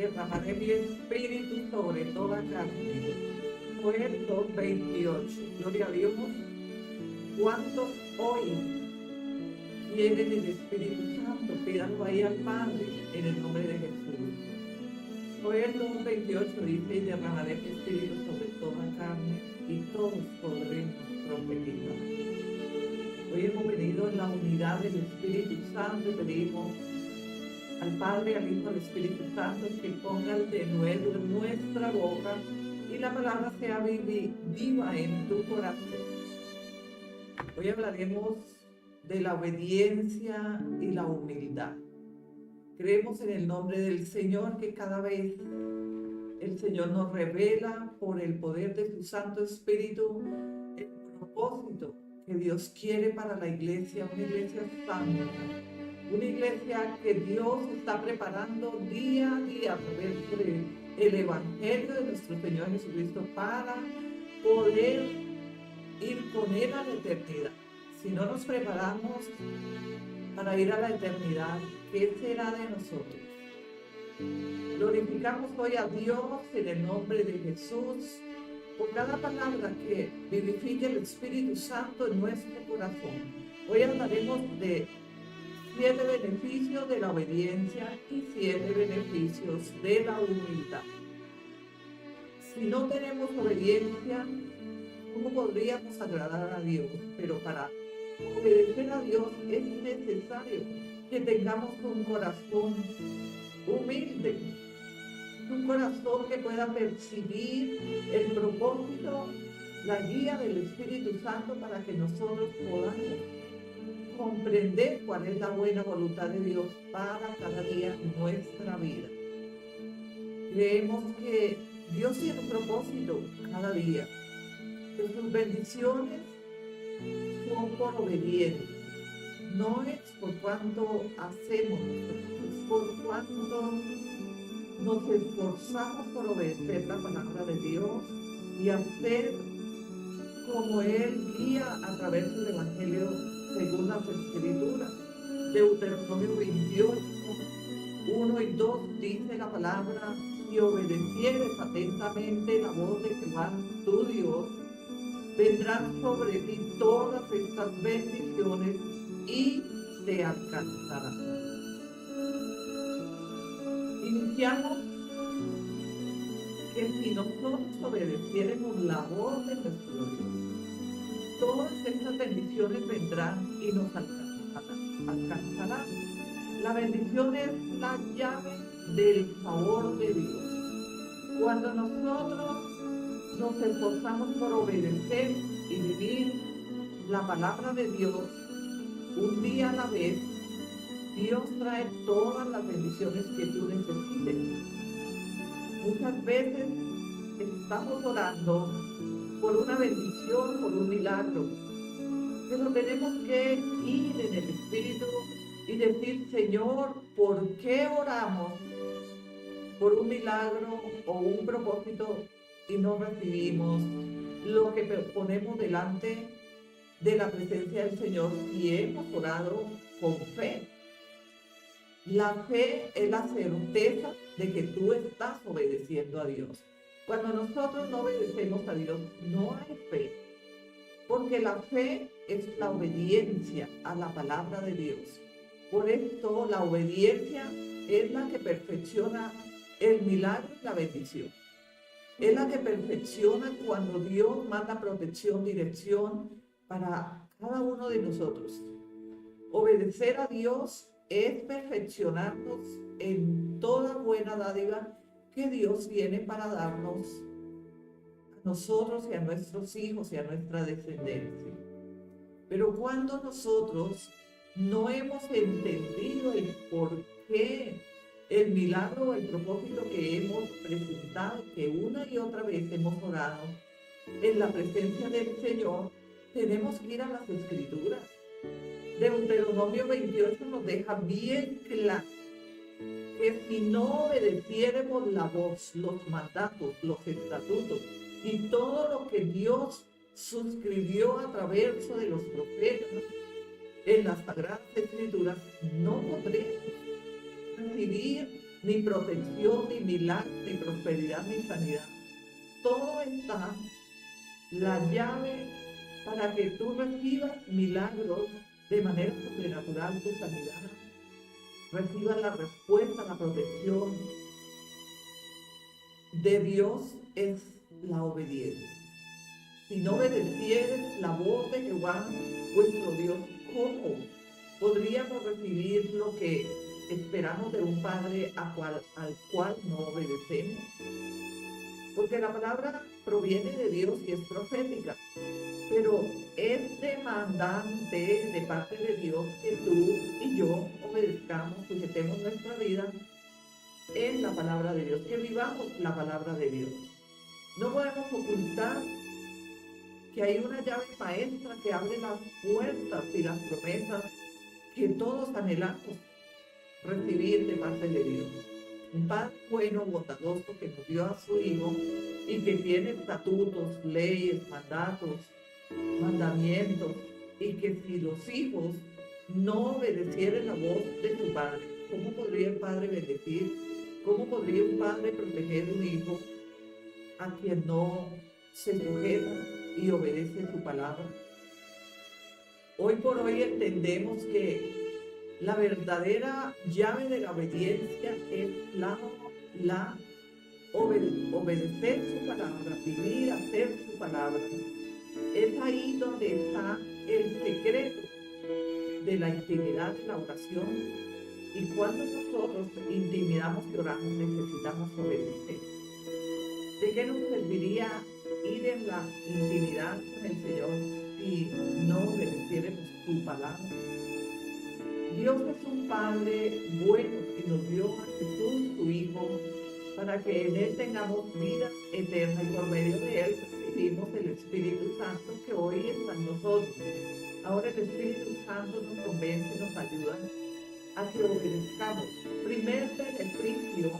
derramaré mi espíritu sobre toda carne. Joel 2:28. Gloria a Dios. ¿Cuántos hoy quieren el Espíritu Santo? Pídanlo ahí al Padre en el nombre de Jesús. Joel 2:28 dice: y derramaré mi espíritu sobre toda carne, y todos podremos profetizar. Hoy hemos venido en la unidad del Espíritu Santo y pedimos al Padre, al Hijo, al Espíritu Santo que ponga el denuedo en nuestra boca y la palabra sea viva en tu corazón. Hoy hablaremos de la obediencia y la humildad. Creemos en el nombre del Señor que cada vez el Señor nos revela por el poder de su Santo Espíritu el propósito que Dios quiere para la iglesia, una iglesia santa, una iglesia que Dios está preparando día a día a través del Evangelio de nuestro Señor Jesucristo para poder ir con Él a la eternidad. Si no nos preparamos para ir a la eternidad, ¿qué será de nosotros? Glorificamos hoy a Dios en el nombre de Jesús por cada palabra que vivifique el Espíritu Santo en nuestro corazón. Hoy hablaremos de 7 beneficios de la obediencia y 7 beneficios de la humildad. Si no tenemos obediencia, ¿cómo podríamos agradar a Dios? Pero para obedecer a Dios es necesario que tengamos un corazón humilde, un corazón que pueda percibir el propósito, la guía del Espíritu Santo para que nosotros podamos comprender cuál es la buena voluntad de Dios para cada día de nuestra vida. Creemos que Dios tiene un propósito cada día, que sus bendiciones son por obediencia. No es por cuanto hacemos, es por cuanto nos esforzamos por obedecer la palabra de Dios y hacer como Él guía a través del Evangelio según las Escrituras. Deuteronomio 28, 1 y 2 dice la palabra: si obedecieres atentamente la voz de Jehová tu Dios, vendrán sobre ti todas estas bendiciones y te alcanzarán. Iniciamos que si nosotros obedeciéramos la voz de nuestro Dios, todas estas bendiciones vendrán y nos alcanzarán. La bendición es la llave del favor de Dios. Cuando nosotros nos esforzamos por obedecer y vivir la palabra de Dios un día a la vez, Dios trae todas las bendiciones que tú necesites. Muchas veces estamos orando por una bendición, por un milagro, pero tenemos que ir en el Espíritu y decir: Señor, ¿por qué oramos por un milagro o un propósito y no recibimos lo que ponemos delante de la presencia del Señor y hemos orado con fe? La fe es la certeza de que tú estás obedeciendo a Dios. Cuando nosotros no obedecemos a Dios, no hay fe, porque la fe es la obediencia a la palabra de Dios. Por esto, la obediencia es la que perfecciona el milagro y la bendición. Es la que perfecciona cuando Dios manda protección, dirección para cada uno de nosotros. Obedecer a Dios es perfeccionarnos en toda buena dádiva que Dios viene para darnos a nosotros y a nuestros hijos y a nuestra descendencia. Pero cuando nosotros no hemos entendido el por qué el milagro o el propósito que hemos presentado, que una y otra vez hemos orado en la presencia del Señor, tenemos que ir a las Escrituras. Deuteronomio 28 nos deja bien claro que si no obedeciéramos la voz, los mandatos, los estatutos y todo lo que Dios suscribió a través de los profetas en las Sagradas Escrituras, no podremos recibir ni protección, ni milagro, ni prosperidad, ni sanidad. Todo está la llave para que tú recibas milagros de manera sobrenatural, tu sanidad, recibas la respuesta, la protección de Dios es la obediencia. Si no obedecieres la voz de Jehová, vuestro Dios, ¿cómo podríamos recibir lo que esperamos de un Padre al cual no obedecemos? Porque la palabra proviene de Dios y es profética, pero es demandante de parte de Dios que tú y yo obedezcamos, sujetemos nuestra vida en la palabra de Dios, que vivamos la palabra de Dios. No podemos ocultar que hay una llave maestra que abre las puertas y las promesas que todos anhelamos recibir de parte de Dios. Un Padre bueno, bondadoso, que nos dio a su Hijo y que tiene estatutos, leyes, mandatos, mandamientos, y que si los hijos no obedecieran la voz de su Padre, ¿cómo podría el Padre bendecir? ¿Cómo podría un padre proteger a un hijo a quien no se sujeta y obedece su palabra? Hoy por hoy entendemos que la verdadera llave de la obediencia es obedecer su palabra, vivir, hacer su palabra. Es ahí donde está el secreto de la intimidad de la oración. Y cuando nosotros intimidamos y oramos, necesitamos obedecer. ¿De qué nos serviría ir en la intimidad con el Señor si no obedeciéramos su palabra? Dios es un Padre bueno y nos dio a Jesús, su Hijo, para que en Él tengamos vida eterna, y por medio de Él recibimos el Espíritu Santo que hoy está en nosotros. Ahora el Espíritu Santo nos convence y nos ayuda a que obedezcamos. Primer beneficio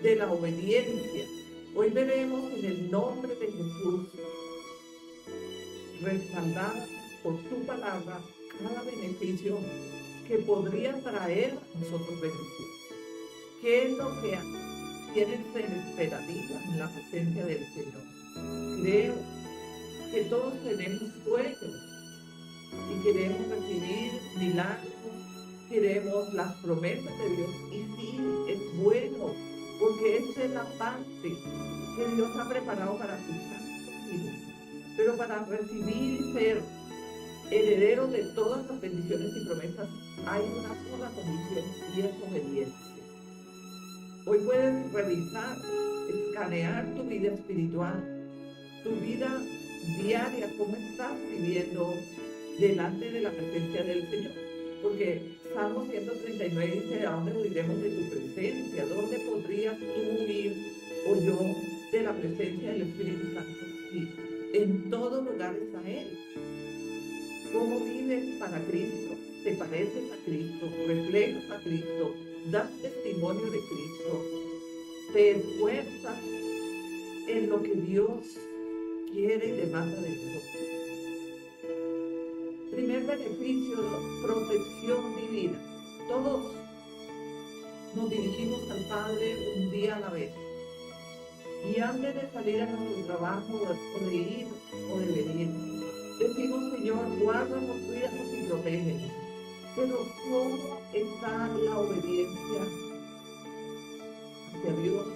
de la obediencia. Hoy veremos en el nombre de Jesús, respaldada por su palabra, cada beneficio que podría traer a nosotros bendición. ¿Qué es lo que tienes en expectativa en la presencia del Señor? Creo que todos tenemos sueños y queremos recibir milagros, queremos las promesas de Dios, y sí, es bueno, porque esa es la parte que Dios ha preparado para sus santos hijos. Pero para recibir y ser herederos de todas las bendiciones y promesas, hay una sola condición, y es obediencia. Hoy puedes revisar, escanear tu vida espiritual, tu vida diaria, cómo estás viviendo delante de la presencia del Señor. Porque Salmo 139 dice: ¿a dónde huiremos de tu presencia? ¿Dónde podrías tú huir, o yo, de la presencia del Espíritu Santo? Sí, en todo lugar está Él. ¿Cómo vives para Cristo? ¿Te pareces a Cristo? ¿Reflejas a Cristo? ¿Das testimonio de Cristo? ¿Te esfuerzas en lo que Dios quiere y demanda de nosotros? Primer beneficio, protección divina. Todos nos dirigimos al Padre un día a la vez. Y antes de salir a nuestro trabajo, o de ir o de venir, decimos: Señor, guárdanos, cuídanos y protégenos. Pero ¿cómo está la obediencia hacia Dios?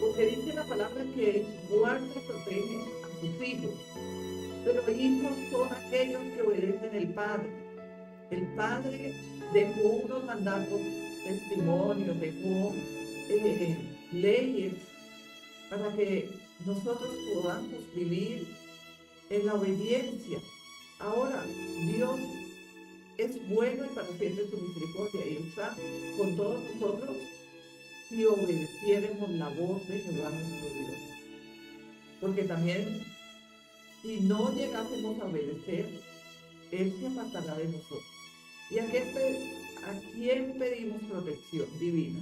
Porque dice la palabra que Él guarda y protege a sus hijos. Pero hijos son aquellos que obedecen al Padre. El Padre dejó unos mandatos, testimonios, dejó leyes para que nosotros podamos vivir en la obediencia. Ahora, Dios es bueno y para siempre su misericordia, y está con todos nosotros si obedeciéramos la voz de Jehová nuestro Dios. Porque también, si no llegásemos a obedecer, Él se apartará de nosotros. ¿Y a quién pedimos protección divina?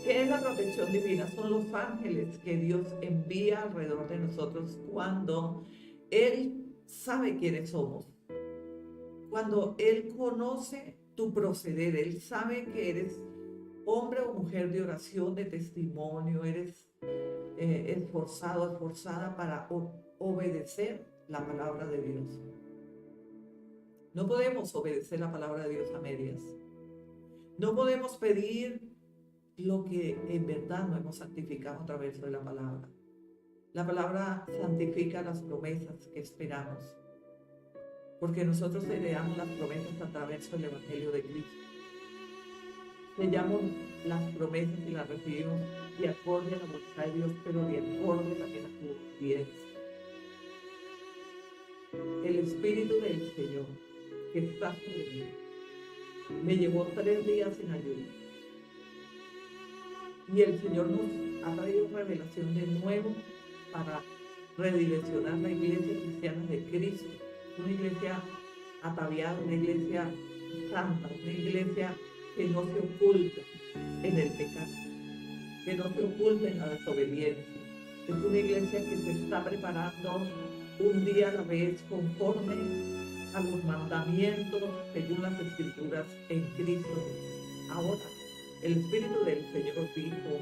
¿Qué es la protección divina? Son los ángeles que Dios envía alrededor de nosotros cuando Él sabe quiénes somos. Cuando Él conoce tu proceder, Él sabe que eres hombre o mujer de oración, de testimonio, eres esforzado, esforzada para obedecer la palabra de Dios. No podemos obedecer la palabra de Dios a medias. No podemos pedir lo que en verdad no hemos santificado a través de la palabra. La palabra santifica las promesas que esperamos, porque nosotros heredamos las promesas a través del Evangelio de Cristo. Sellamos las promesas y las recibimos de acorde a la voluntad de Dios, pero de acorde también a su obediencia. El Espíritu del Señor que está sobre mí me llevó 3 días en ayuno. Y el Señor nos ha traído revelación de nuevo para redireccionar la iglesia cristiana de Cristo. Una iglesia ataviada, una iglesia santa, una iglesia que no se oculta en el pecado, que no se oculta en la desobediencia. Es una iglesia que se está preparando un día a la vez conforme a los mandamientos según las Escrituras en Cristo. Ahora, el Espíritu del Señor dijo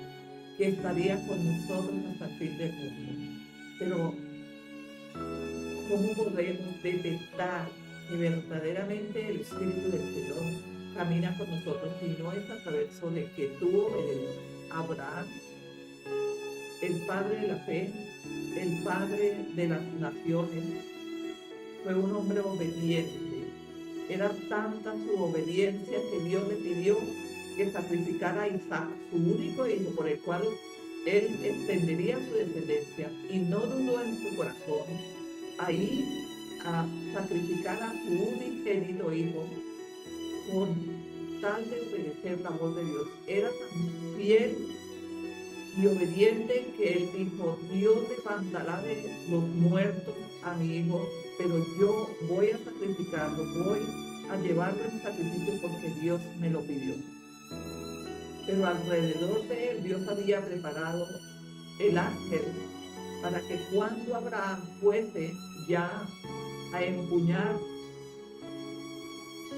que estaría con nosotros hasta el fin del mundo. Pero, ¿cómo podemos detectar que verdaderamente el Espíritu del Señor camina con nosotros si no es a través de que tuvo Abraham, el padre de la fe, el padre de las naciones? Fue un hombre obediente. Era tanta su obediencia que Dios le pidió que sacrificara a Isaac, su único hijo, por el cual él extendería su descendencia, y no dudó en su corazón ahí a sacrificar a su unigénito hijo con tal de obedecer la voz de Dios. Era tan fiel y obediente que él dijo: Dios levantará de los muertos a mi hijo, pero yo voy a sacrificarlo, voy a llevarlo en sacrificio porque Dios me lo pidió. Pero alrededor de él Dios había preparado el ángel para que cuando Abraham fuese ya a empuñar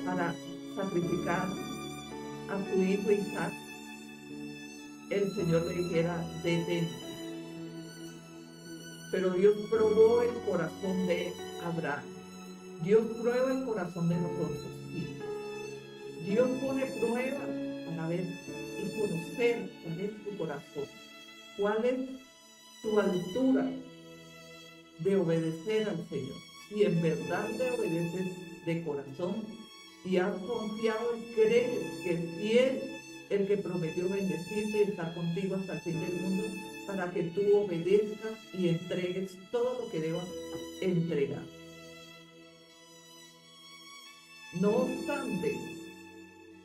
para sacrificar a su hijo Isaac, el Señor le dijera: detente. Pero Dios probó el corazón de Abraham. Dios prueba el corazón de nosotros, sí. Dios pone pruebas para ver y conocer cuál es tu corazón, cuál es tu altura de obedecer al Señor. Si en verdad le obedeces de corazón y has confiado y crees que es fiel el que prometió bendecirte y estar contigo hasta el fin del mundo, para que tú obedezcas y entregues todo lo que debas entregar. No obstante,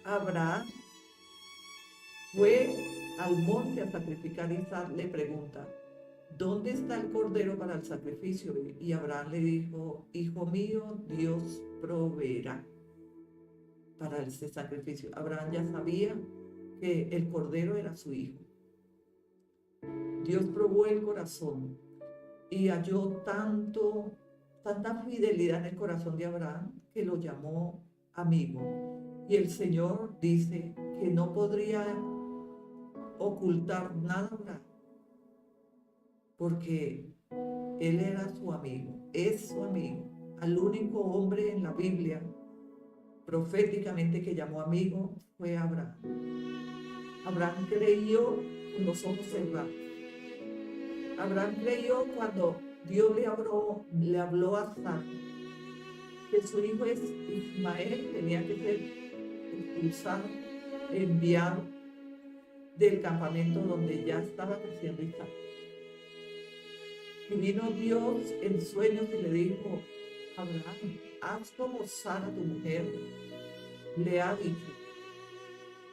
Abraham fue al monte a sacrificar. Isaac le pregunta: ¿dónde está el cordero para el sacrificio? Y Abraham le dijo: hijo mío, Dios proveerá para ese sacrificio. Abraham ya sabía que el cordero era su hijo. Dios probó el corazón y halló tanta fidelidad en el corazón de Abraham que lo llamó amigo. Y el Señor dice que no podría ocultar nada a Abraham, porque él era su amigo, es su amigo. Al único hombre en la Biblia proféticamente que llamó amigo fue Abraham. Abraham creyó con los ojos cerrados. Abraham creyó cuando Dios le habló a Sara que su hijo Ismael tenía que ser expulsado, enviado del campamento donde ya estaba creciendo Isaac. Y vino Dios en sueños y le dijo: Abraham, haz como Sara tu mujer le ha dicho,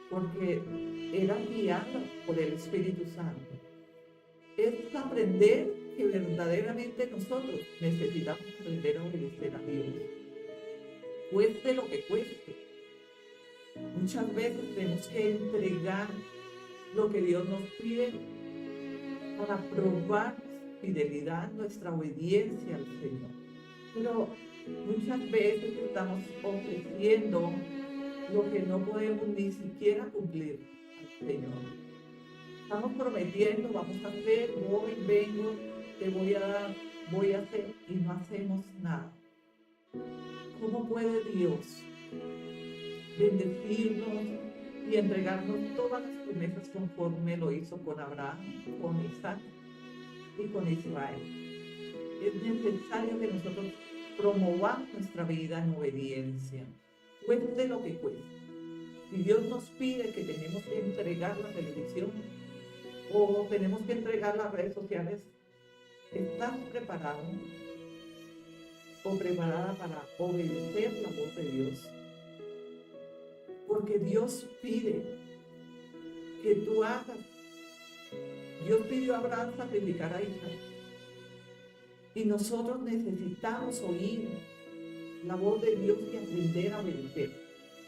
porque era guiada por el Espíritu Santo. Es aprender que verdaderamente nosotros necesitamos aprender a obedecer a Dios, cueste lo que cueste. Muchas veces tenemos que entregar lo que Dios nos pide para probar fidelidad, nuestra obediencia al Señor. Pero muchas veces estamos ofreciendo lo que no podemos ni siquiera cumplir. al Señor. Estamos prometiendo, vamos a hacer, voy, vengo, te voy a dar, voy a hacer, y no hacemos nada. ¿Cómo puede Dios bendecirnos y entregarnos todas las promesas conforme lo hizo con Abraham, con Isaac y con Israel? Es necesario que nosotros promovamos nuestra vida en obediencia, cueste lo que cueste. Si Dios nos pide que tenemos que entregar la televisión o tenemos que entregar las redes sociales, ¿estás preparado o preparada para obedecer la voz de Dios? Porque Dios pide que tú hagas. Dios pidió a Abraham sacrificar a Isaac. Y nosotros necesitamos oír la voz de Dios y aprender a obedecer.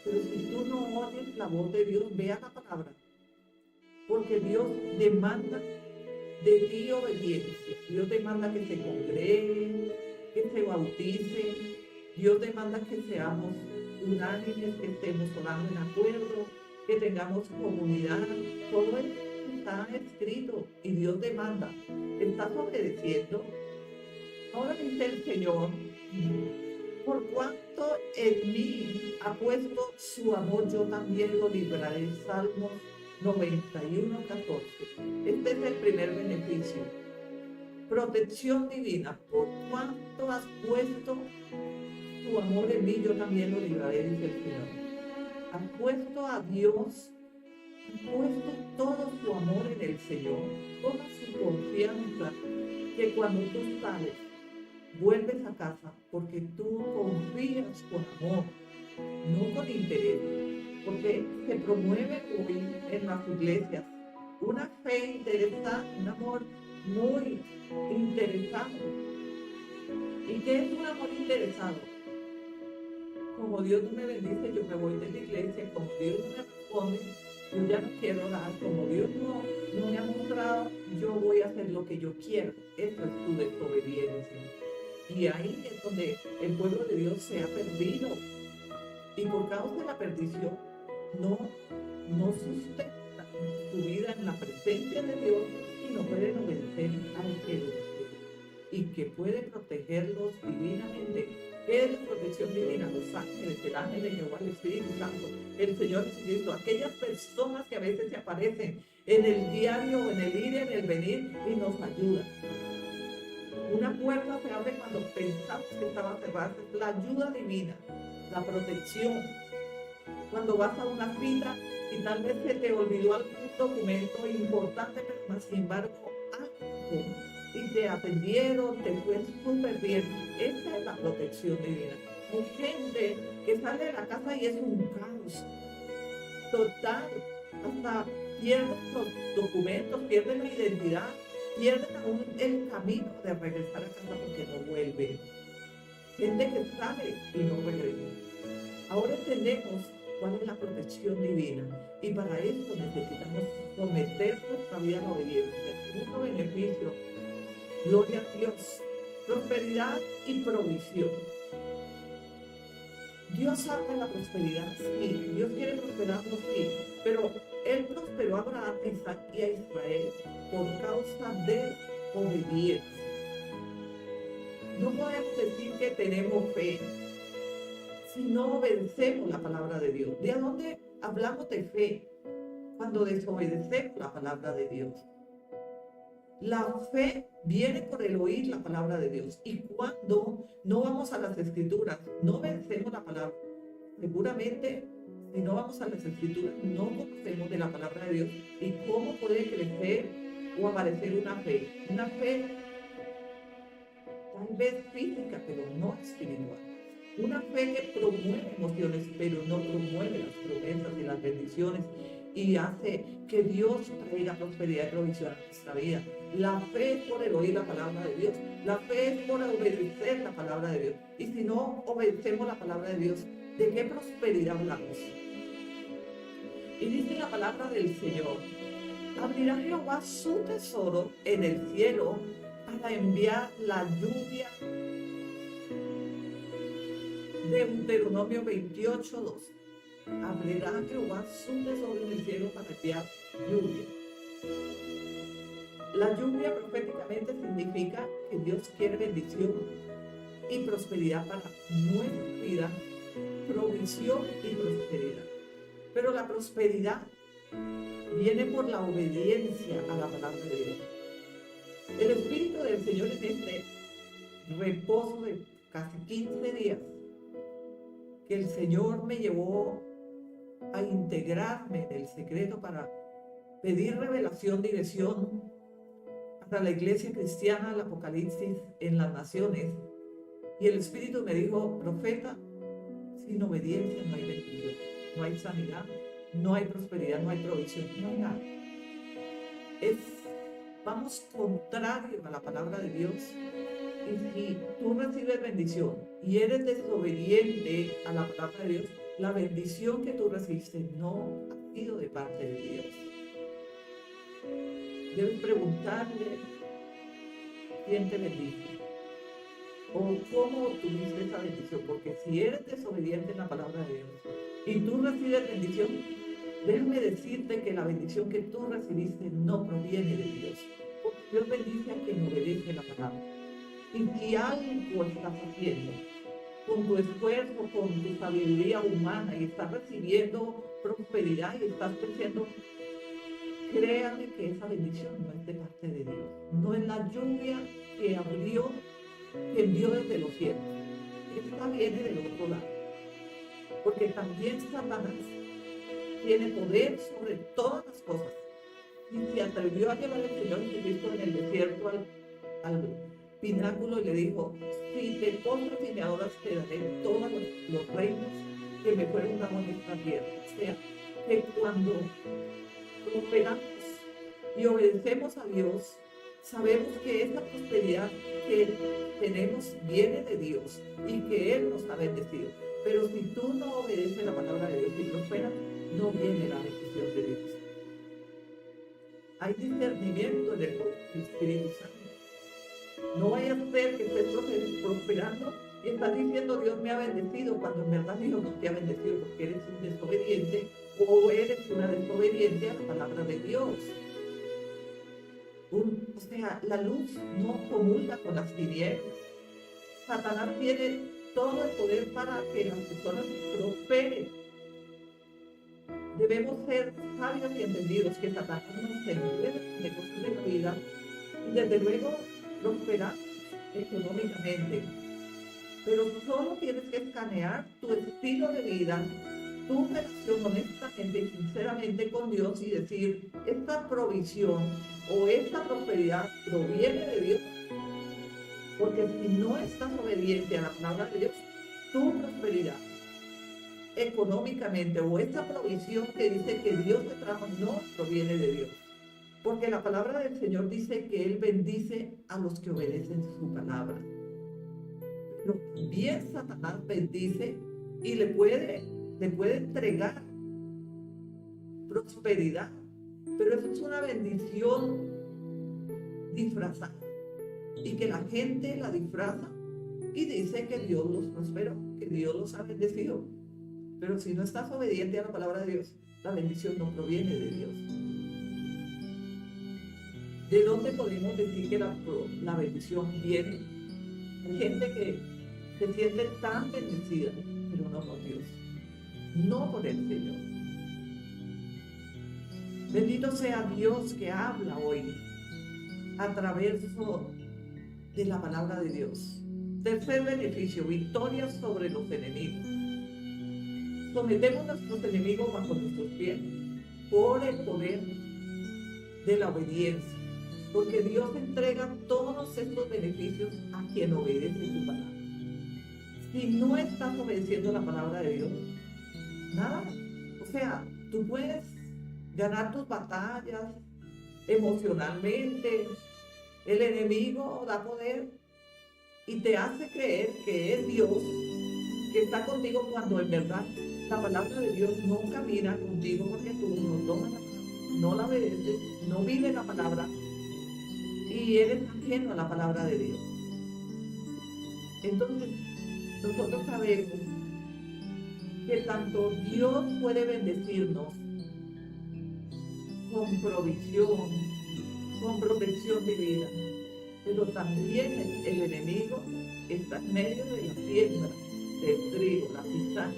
Pero si tú no oyes la voz de Dios, vea la palabra. Porque Dios demanda de ti obediencia. Dios demanda que se congregue, que se bautice. Dios demanda que seamos unánimes, que estemos orando en acuerdo, que tengamos comunidad. Todo esto está escrito y Dios demanda. ¿Estás obedeciendo? Ahora dice el Señor, por cuanto en mí ha puesto su amor, yo también lo libraré. Salmos 91:14. Este es el primer beneficio. Protección divina. Por cuanto has puesto tu amor en mí, yo también lo libraré, dice el Señor. Has puesto a Dios, has puesto todo su amor en el Señor, toda su confianza, que cuando tú sales, vuelves a casa porque tú confías con amor, no con interés, porque se promueve hoy en las iglesias una fe interesada, un amor muy interesado. ¿Y qué es un amor interesado? Como Dios no me bendice, yo me voy de la iglesia. Como Dios no me responde, yo ya no quiero orar. Como Dios no me ha mostrado, yo voy a hacer lo que yo quiero. Eso es tu desobediencia. Y ahí es donde el pueblo de Dios se ha perdido. Y por causa de la perdición, no sustenta su vida en la presencia de Dios y no pueden obedecer al que los quiere y que puede protegerlos divinamente. ¿Qué es la protección divina? Los ángeles, el ángel de Jehová, el Espíritu Santo, el Señor Jesucristo, aquellas personas que a veces se aparecen en el diario, en el ir y en el venir y nos ayudan. Una puerta se abre cuando pensamos que estaba cerrada. Es la ayuda divina, la protección. Cuando vas a una cita y tal vez se te olvidó algún documento importante, pero sin embargo algo, y te atendieron, te fue súper bien. Esa es la protección divina. Hay gente que sale de la casa y es un caos total. Hasta pierden los documentos, pierden la identidad, pierden aún el camino de regresar a casa porque no vuelven. Gente que sale y no regresa. Ahora entendemos cuál es la protección divina y para esto necesitamos someter nuestra vida a la obediencia. Segundo beneficio, gloria a Dios, prosperidad y provisión. Dios habla de la prosperidad, sí. Dios quiere prosperarnos, sí. Pero Él prosperó a Abraham, a Isaac y a Israel por causa de obediencia. No podemos decir que tenemos fe si no obedecemos la palabra de Dios. ¿De dónde hablamos de fe? Cuando desobedecemos la palabra de Dios. La fe viene por el oír la palabra de Dios. Y cuando no vamos a las escrituras, no obedecemos la palabra, seguramente si no vamos a las escrituras, no conocemos de la palabra de Dios. ¿Y cómo puede crecer o aparecer una fe? Una fe tal vez física, pero no espiritual. Una fe que promueve emociones, pero no promueve las promesas y las bendiciones y hace que Dios traiga prosperidad y provisión a nuestra vida. La fe es por el oír la palabra de Dios. La fe es por obedecer la palabra de Dios. Y si no obedecemos la palabra de Dios, ¿de qué prosperidad hablamos? Y dice la palabra del Señor: abrirá Jehová su tesoro en el cielo para enviar la lluvia. Deuteronomio 28:2. abrirá Jehová su tesoro en el cielo para enviar lluvia. La lluvia proféticamente significa que Dios quiere bendición y prosperidad para nuestra vida, provisión y prosperidad. Pero la prosperidad viene por la obediencia a la palabra de Dios. El Espíritu del Señor en este reposo de casi 15 días que el Señor me llevó a integrarme en el secreto para pedir revelación, dirección para la iglesia cristiana, el Apocalipsis en las naciones. Y el Espíritu me dijo: profeta, sin obediencia no hay bendición, no hay sanidad, no hay prosperidad, no hay provisión, no hay nada. Vamos contrario a la palabra de Dios. Y si tú recibes bendición y eres desobediente a la palabra de Dios, la bendición que tú recibiste no ha sido de parte de Dios. Debes preguntarle quién te bendice o cómo obtuviste esa bendición, porque si eres desobediente en la palabra de Dios y tú recibes bendición, déjame decirte que la bendición que tú recibiste no proviene de Dios, porque Dios bendice a quien obedece la palabra. Y si algo estás haciendo con tu esfuerzo, con tu sabiduría humana y estás recibiendo prosperidad y estás creciendo, créame que esa bendición no es de parte de Dios. No es la lluvia que envió desde los cielos. Esta viene del otro lado. Porque también Satanás tiene poder sobre todas las cosas. Y se atrevió a llevar al Señor Jesucristo en el desierto al pináculo y le dijo: si te postras y me adoras, te daré todos los reinos que me fueron dados en esta tierra. O sea, que cuando prosperamos y obedecemos a Dios, sabemos que esa prosperidad que tenemos viene de Dios y que Él nos ha bendecido. Pero si tú no obedeces la palabra de Dios y prosperas, no viene la bendición de Dios. Hay discernimiento en el Espíritu Santo. No vaya a ser que estés prosperando y estás diciendo: Dios me ha bendecido, cuando en verdad Dios no te ha bendecido, porque eres un desobediente o eres una desobediente a la palabra de Dios. O sea, la luz no comulga con las tinieblas. Satanás tiene todo el poder para que las personas prosperen. Debemos ser sabios y entendidos que Satanás nos enreda en negocios de la vida y desde luego prosperar económicamente. Pero solo tienes que escanear tu estilo de vida, tu relación honestamente y sinceramente con Dios y decir: esta provisión o esta prosperidad proviene de Dios. Porque si no estás obediente a la palabra de Dios, tu prosperidad económicamente o esta provisión que dice que Dios te trajo no proviene de Dios. Porque la palabra del Señor dice que Él bendice a los que obedecen su palabra. Pero también Satanás bendice y le puede entregar prosperidad. Pero eso es una bendición disfrazada. Y que la gente la disfraza y dice que Dios los prosperó, que Dios los ha bendecido. Pero si no estás obediente a la palabra de Dios, la bendición no proviene de Dios. ¿De dónde podemos decir que la bendición viene? Hay gente que se siente tan bendecida, pero no por Dios, no por el Señor. Bendito sea Dios que habla hoy a través de la palabra de Dios. Tercer beneficio: victoria sobre los enemigos. Sometemos a nuestros enemigos bajo nuestros pies por el poder de la obediencia, porque Dios entrega todos estos beneficios a quien obedece su palabra. Si no estás obedeciendo la palabra de Dios, nada. O sea, tú puedes ganar tus batallas emocionalmente. El enemigo da poder y te hace creer que es Dios que está contigo, cuando en verdad la palabra de Dios no camina contigo, porque tú no tomas la palabra, no la obedeces, no vives la palabra y eres ajeno a la palabra de Dios. Entonces, nosotros sabemos que tanto Dios puede bendecirnos con provisión, con protección divina, pero también el enemigo está en medio de la siembra del trigo, la cizaña.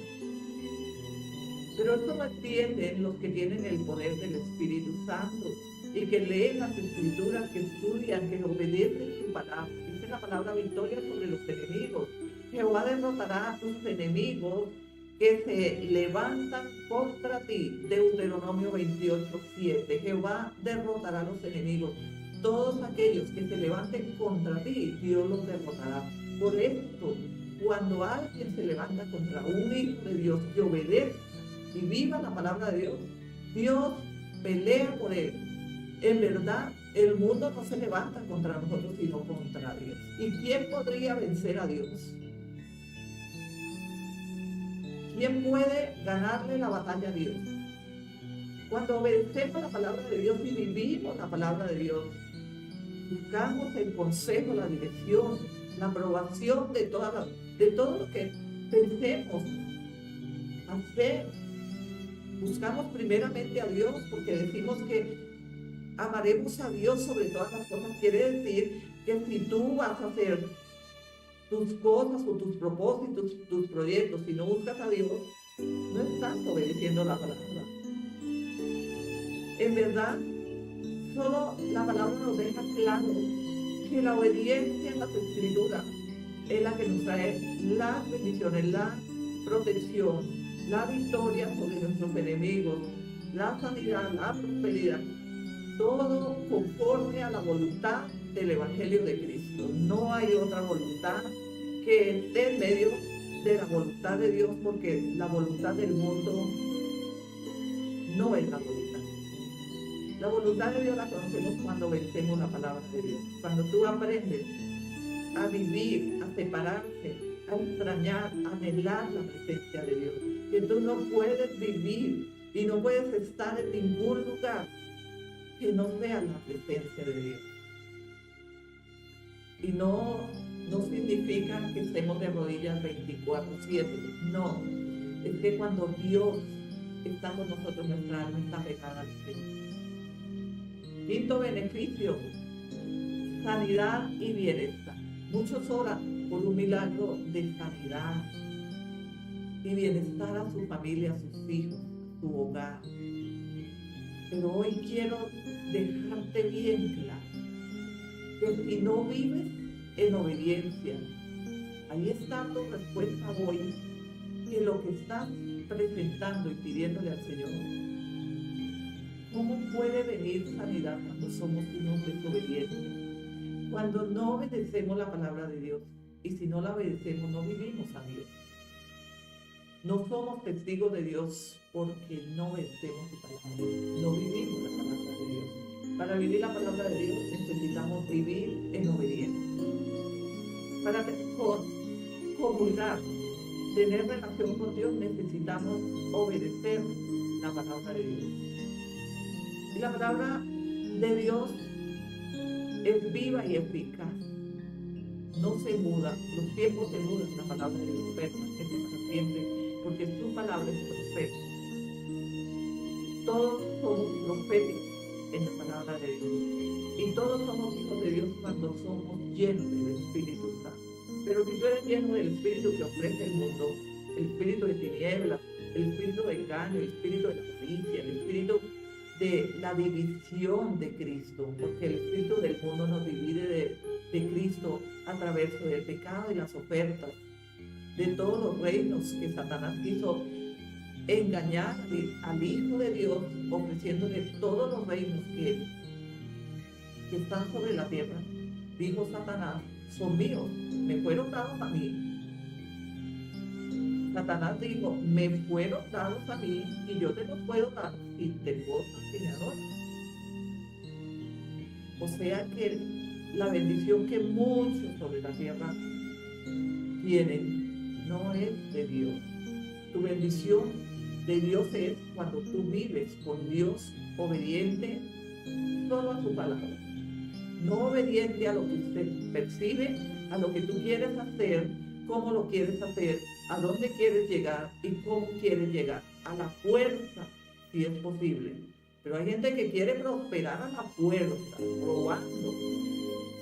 Pero esto lo entienden los que tienen el poder del Espíritu Santo y que leen las Escrituras, que estudian, que obedecen su palabra. Dice la palabra victoria sobre los enemigos. Jehová derrotará a tus enemigos que se levantan contra ti. Deuteronomio 28:7. Jehová derrotará a los enemigos. Todos aquellos que se levanten contra ti, Dios los derrotará. Por esto, cuando alguien se levanta contra un hijo de Dios que obedece y viva la palabra de Dios, Dios pelea por él. En verdad, el mundo no se levanta contra nosotros, sino contra Dios. ¿Y quién podría vencer a Dios? ¿Quién puede ganarle la batalla a Dios? Cuando obedecemos la palabra de Dios y vivimos la palabra de Dios, buscamos el consejo, la dirección, la aprobación de todo lo que pensemos hacer. Buscamos primeramente a Dios porque decimos que amaremos a Dios sobre todas las cosas. Quiere decir que si tú vas a hacer tus cosas o tus propósitos, tus proyectos, si no buscas a Dios, no estás obedeciendo la palabra. En verdad, solo la palabra nos deja claro que la obediencia en las Escrituras es la que nos trae las bendiciones, la protección, la victoria sobre nuestros enemigos, la sanidad, la prosperidad, todo conforme a la voluntad del Evangelio de Cristo. No hay otra voluntad que esté en medio de la voluntad de Dios, porque la voluntad del mundo no es la voluntad. La voluntad de Dios la conocemos cuando vencemos la palabra de Dios. Cuando tú aprendes a vivir, a separarse, a extrañar, a anhelar la presencia de Dios. Que tú no puedes vivir y no puedes estar en ningún lugar que no sea la presencia de Dios. Y no significa que estemos de rodillas 24/7. No, es que cuando Dios está con nosotros, nuestra alma está pegada al Señor. Quinto beneficio, sanidad y bienestar. Muchos oran por un milagro de sanidad y bienestar a su familia, a sus hijos, a su hogar. Pero hoy quiero dejarte bien claro que si no vives en obediencia, ahí está tu respuesta hoy, que lo que estás presentando y pidiéndole al Señor, ¿cómo puede venir sanidad cuando somos unos desobedientes? Cuando no obedecemos la palabra de Dios, y si no la obedecemos, no vivimos a Dios. No somos testigos de Dios porque no obedecemos su palabra, no vivimos la palabra de Dios. Para vivir la palabra de Dios necesitamos vivir en obediencia. Para comulgar, tener relación con Dios, necesitamos obedecer la palabra de Dios. Y la palabra de Dios es viva y eficaz. No se muda, los tiempos se mudan, la palabra de Dios permanece para siempre, porque su palabra es profética. Todos somos proféticos en la palabra de Dios. Y todos somos hijos de Dios cuando somos llenos del Espíritu Santo. Pero si tú eres lleno del Espíritu que ofrece el mundo, el espíritu de tinieblas, el espíritu de engaño, el espíritu de la avaricia, el espíritu de la división de Cristo, porque el espíritu del mundo nos divide de Cristo a través del pecado y las ofertas, de todos los reinos que Satanás quiso engañar al Hijo de Dios, ofreciéndole todos los reinos que están sobre la tierra. Dijo Satanás, son míos, me fueron dados a mí. Satanás dijo, me fueron dados a mí y yo te los puedo dar si te gozas y me adoras. O sea que la bendición que muchos sobre la tierra tienen no es de Dios. Tu bendición de Dios es cuando tú vives con Dios obediente solo a su palabra. No obediente a lo que usted percibe, a lo que tú quieres hacer, cómo lo quieres hacer, a dónde quieres llegar y cómo quieres llegar. A la fuerza, si es posible. Pero hay gente que quiere prosperar a la fuerza, robando,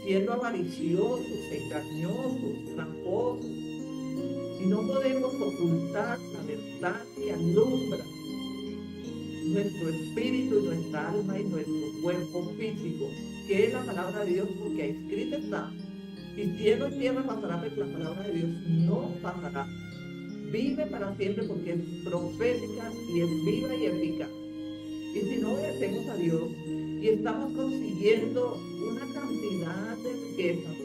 siendo avariciosos, engañosos, tramposos. Y no podemos ocultar la verdad que alumbra nuestro espíritu y nuestra alma y nuestro cuerpo físico, que es la palabra de Dios, porque escrita está. Y cielo y tierra pasará, pero la palabra de Dios no pasará. Vive para siempre porque es profética y es viva y eficaz. Y si no obedecemos a Dios y estamos consiguiendo una cantidad de riquezas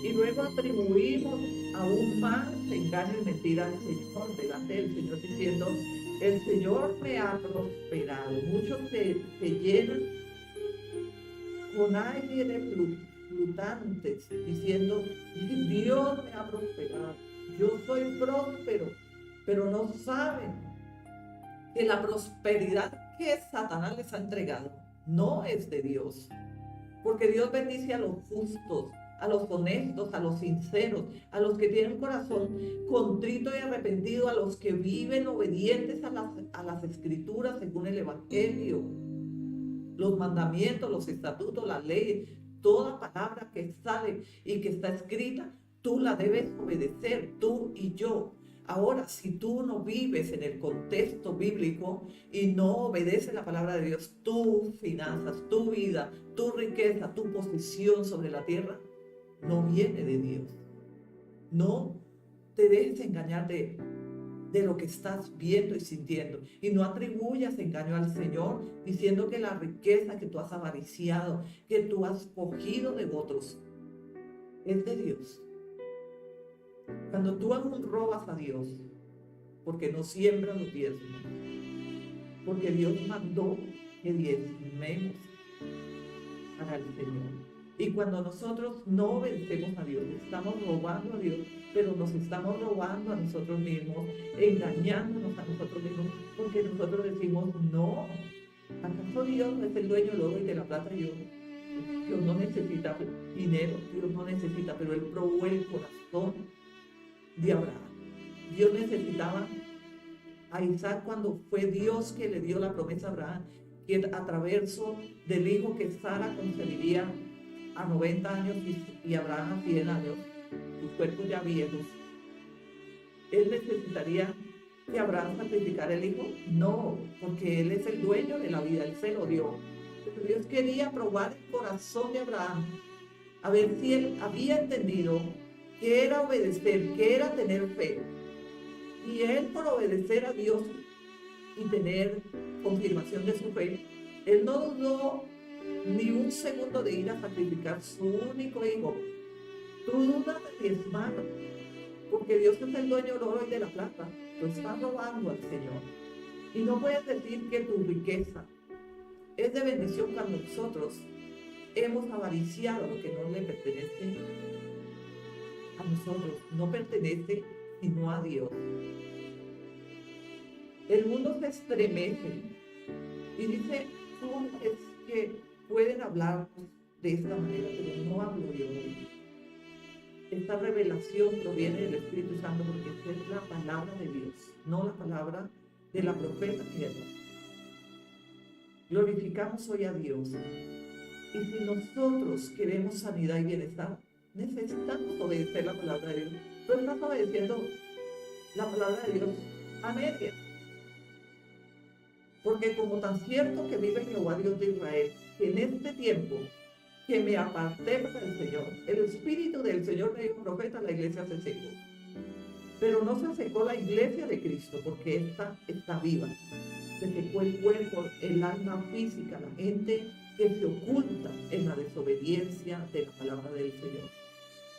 y luego atribuimos aún más engaño y mentira al Señor, delante del Señor, diciendo, el Señor me ha prosperado. Muchos se llenan con aire flutantes, diciendo, Dios me ha prosperado, yo soy próspero, pero no saben que la prosperidad que Satanás les ha entregado no es de Dios, porque Dios bendice a los justos, a los honestos, a los sinceros, a los que tienen un corazón contrito y arrepentido, a los que viven obedientes a las escrituras según el Evangelio, los mandamientos, los estatutos, las leyes, toda palabra que sale y que está escrita, tú la debes obedecer, tú y yo. Ahora, si tú no vives en el contexto bíblico y no obedeces la palabra de Dios, tus finanzas, tu vida, tu riqueza, tu posición sobre la tierra, no viene de Dios. No te dejes engañar de lo que estás viendo y sintiendo. Y no atribuyas engaño al Señor diciendo que la riqueza que tú has avariciado, que tú has cogido de otros, es de Dios. Cuando tú aún robas a Dios, porque no siembras los diezmos, porque Dios mandó que diezmemos para el Señor. Y cuando nosotros no obedecemos a Dios, estamos robando a Dios, pero nos estamos robando a nosotros mismos, engañándonos a nosotros mismos, porque nosotros decimos, no, ¿acaso Dios no es el dueño del oro y de la plata? Dios no necesita dinero, Dios no necesita, pero Él probó el corazón de Abraham. Dios necesitaba a Isaac cuando fue Dios que le dio la promesa a Abraham, que a través del hijo que Sara concebiría a 90 años y Abraham a 100 años, sus cuerpos ya viejos, ¿él necesitaría que Abraham sacrificara el hijo? No, porque él es el dueño de la vida, él se lo dio. Pero Dios quería probar el corazón de Abraham, a ver si él había entendido que era obedecer, que era tener fe. Y él, por obedecer a Dios y tener confirmación de su fe, él no dudó ni un segundo de ir a sacrificar su único hijo. Tú dudas de diezmar, porque Dios es el dueño del oro y de la plata. Tú estás robando al Señor. Y no puedes decir que tu riqueza es de bendición cuando nosotros hemos avariciado lo que no le pertenece a nosotros. No pertenece sino a Dios. El mundo se estremece y dice, ¿cómo es que pueden hablar de esta manera? Pero no hablo yo. Esta revelación proviene del Espíritu Santo porque esta es la palabra de Dios, no la palabra de la profeta que era. Glorificamos hoy a Dios. Y si nosotros queremos sanidad y bienestar, necesitamos obedecer la palabra de Dios. Tú estás obedeciendo la palabra de Dios a medias. Porque como tan cierto que vive Jehová Dios de Israel, que en este tiempo que me aparté para el Señor, el Espíritu del Señor me dijo, profeta, la iglesia se secó. Pero no se secó la iglesia de Cristo, porque esta está viva. Se secó el cuerpo, el alma física, la gente que se oculta en la desobediencia de la palabra del Señor.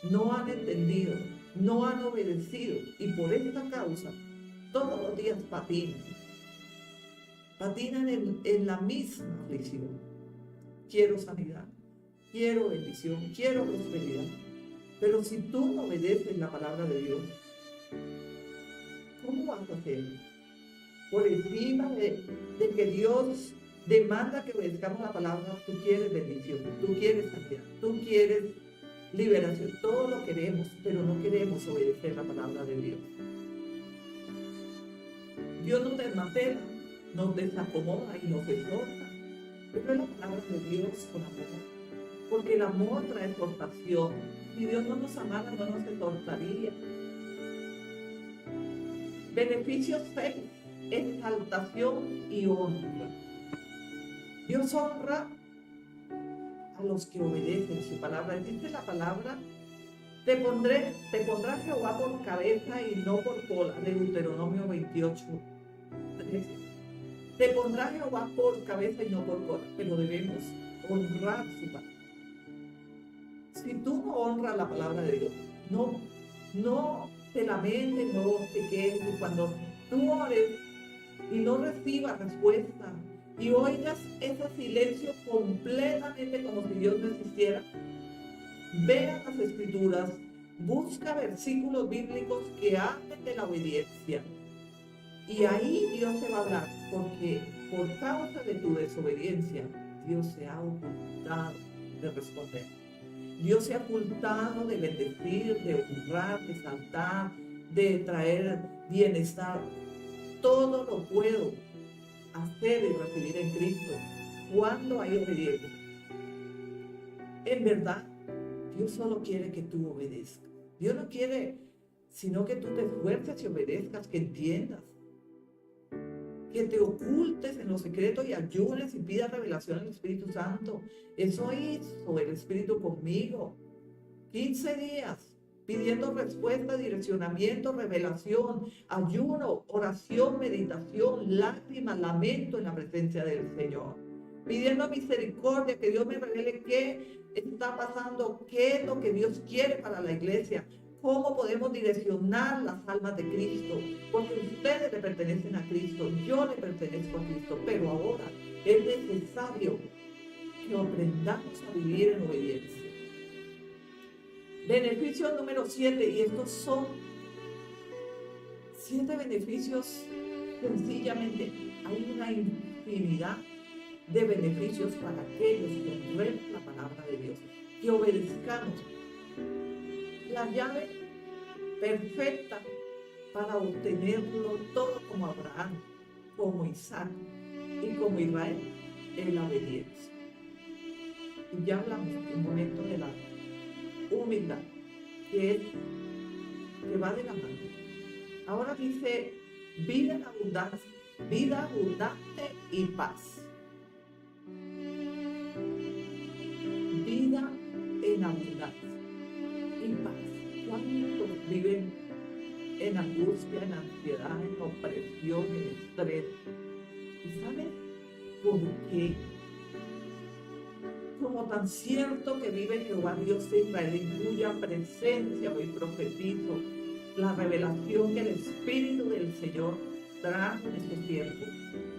No han entendido, no han obedecido, y por esta causa todos los días patinan en la misma aflicción. Quiero sanidad, quiero bendición, quiero prosperidad. Pero si tú no obedeces la palabra de Dios, ¿cómo vas a hacer? Por encima de que Dios demanda que obedezcamos la palabra, tú quieres bendición, tú quieres sanidad, tú quieres liberación. Todo lo queremos, pero no queremos obedecer la palabra de Dios. Dios nos desmantela, nos desacomoda y nos exhorta. Pero es la palabra de Dios con amor, porque el amor trae exhortación. Si Dios no nos amara, no nos exhortaría. Beneficios 6, exaltación y honra. Dios honra a los que obedecen su palabra. Dice la palabra: te pondrá Jehová por cabeza y no por cola. Deuteronomio 28:13. Te pondrá Jehová por cabeza y no por cola, pero debemos honrar su palabra. Si tú no honras la palabra de Dios, no te lamentes, no te quejes. Cuando tú ores y no recibas respuesta y oigas ese silencio completamente como si Dios no existiera, vea las escrituras, busca versículos bíblicos que hablen de la obediencia. Y ahí Dios te va a hablar, porque por causa de tu desobediencia, Dios se ha ocultado de responder. Dios se ha ocultado de bendecir, de honrar, de exaltar, de traer bienestar. Todo lo puedo hacer y recibir en Cristo cuando hay obediencia. En verdad, Dios solo quiere que tú obedezcas. Dios no quiere sino que tú te esfuerces y obedezcas, que entiendas, que te ocultes en lo secreto y ayunes y pidas revelación al Espíritu Santo. Eso hizo el Espíritu conmigo. 15 días pidiendo respuesta, direccionamiento, revelación, ayuno, oración, meditación, lágrimas, lamento en la presencia del Señor. Pidiendo misericordia, que Dios me revele qué está pasando, qué es lo que Dios quiere para la iglesia, cómo podemos direccionar las almas de Cristo, porque ustedes le pertenecen a Cristo, yo le pertenezco a Cristo, pero ahora es necesario que aprendamos a vivir en obediencia. Beneficio número 7, y estos son 7 beneficios. Sencillamente hay una infinidad de beneficios para aquellos que honren la palabra de Dios, que obedezcamos. La llave perfecta para obtenerlo todo como Abraham, como Isaac y como Israel es la obediencia. Y ya hablamos un momento de la humildad, que va de la mano. Ahora dice vida en abundancia, vida abundante y paz. Vida en abundancia y paz. ¿Cuántos viven en angustia, en ansiedad, en opresión, en estrés? ¿Y sabes por qué? Como tan cierto que vive Jehová Dios de Israel, en cuya presencia hoy profetizo la revelación que el Espíritu del Señor trajo en estos tiempos.